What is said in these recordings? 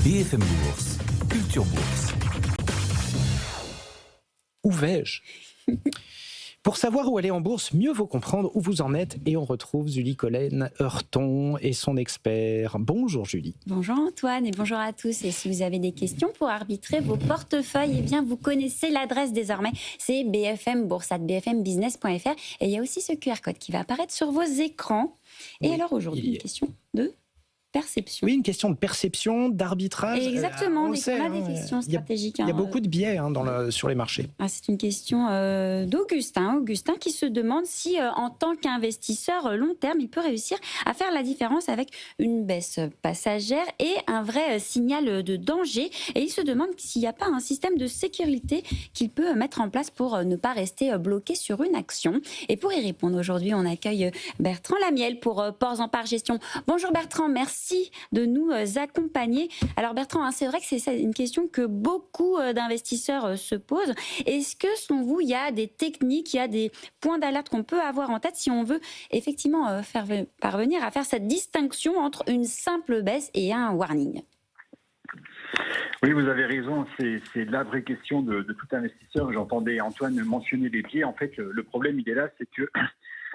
BFM Bourse, Culture Bourse. Où vais-je ? Pour savoir où aller en bourse, mieux vaut comprendre où vous en êtes. Et on retrouve Julie Collen-Heurton et son expert. Bonjour Julie. Bonjour Antoine et bonjour à tous. Et si vous avez des questions pour arbitrer vos portefeuilles, eh bien vous connaissez l'adresse désormais. C'est bfmbourse@bfmbusiness.fr. Et il y a aussi ce QR code qui va apparaître sur vos écrans. Et alors aujourd'hui, une question de perception. Oui, une question de perception, d'arbitrage. Exactement, On dès sait, qu'on a des questions stratégiques. Il y a beaucoup de biais sur les marchés. C'est une question d'Augustin. Augustin qui se demande si, en tant qu'investisseur long terme, il peut réussir à faire la différence avec une baisse passagère et un vrai signal de danger. Et il se demande s'il n'y a pas un système de sécurité qu'il peut mettre en place pour ne pas rester bloqué sur une action. Et pour y répondre, aujourd'hui, on accueille Bertrand Lamiel pour Ports en Part Gestion. Bonjour Bertrand, merci de nous accompagner. Alors Bertrand, c'est vrai que c'est une question que beaucoup d'investisseurs se posent. Est-ce que, selon vous, il y a des techniques, il y a des points d'alerte qu'on peut avoir en tête si on veut effectivement parvenir à faire cette distinction entre une simple baisse et un warning ? Oui, vous avez raison, c'est la vraie question de tout investisseur. J'entendais Antoine mentionner les biais. En fait, le problème, il est là, c'est que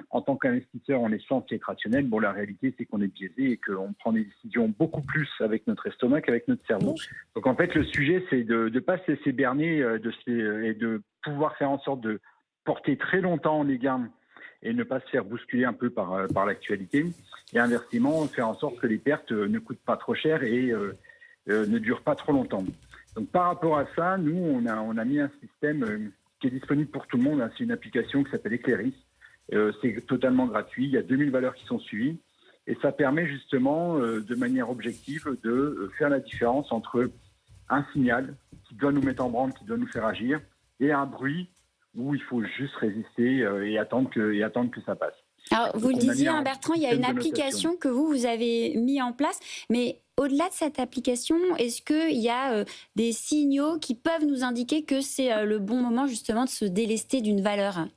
en tant qu'investisseur, on est censé être rationnel. Bon, la réalité, c'est qu'on est biaisé et qu'on prend des décisions beaucoup plus avec notre estomac qu'avec notre cerveau. Donc, en fait, le sujet, c'est de ne pas se laisser berner et de pouvoir faire en sorte de porter très longtemps les gains et ne pas se faire bousculer un peu par l'actualité. Et inversement, faire en sorte que les pertes ne coûtent pas trop cher et ne durent pas trop longtemps. Donc, par rapport à ça, nous, on a mis un système qui est disponible pour tout le monde. C'est une application qui s'appelle Eclairis. C'est totalement gratuit, il y a 2000 valeurs qui sont suivies et ça permet justement de manière objective de faire la différence entre un signal qui doit nous mettre en branle, qui doit nous faire agir et un bruit où il faut juste résister et attendre que ça passe. Alors vous le disiez Bertrand, il y a une application que vous avez mis en place, mais au-delà de cette application, est-ce qu'il y a des signaux qui peuvent nous indiquer que c'est le bon moment justement de se délester d'une valeur ?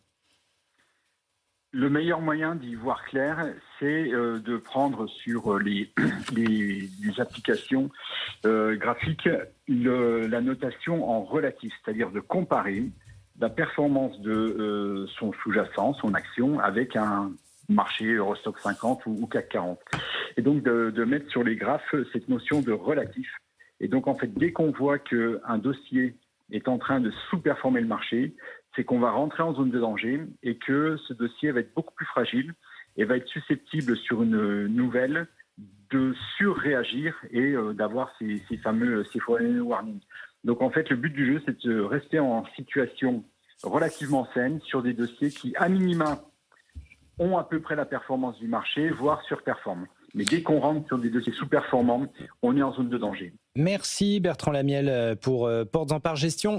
Le meilleur moyen d'y voir clair, c'est de prendre sur les applications graphiques la notation en relatif, c'est-à-dire de comparer la performance de son sous-jacent, son action, avec un marché Eurostock 50 ou CAC 40. Et donc de mettre sur les graphes cette notion de relatif. Et donc en fait, dès qu'on voit qu'un dossier est en train de sous-performer le marché, c'est qu'on va rentrer en zone de danger et que ce dossier va être beaucoup plus fragile et va être susceptible sur une nouvelle de surréagir et d'avoir ces fameux warnings. Donc en fait, le but du jeu, c'est de rester en situation relativement saine sur des dossiers qui, à minima, ont à peu près la performance du marché, voire surperforment. Mais dès qu'on rentre sur des dossiers sous-performants, on est en zone de danger. Merci Bertrand Lamiel pour Ports en Part Gestion.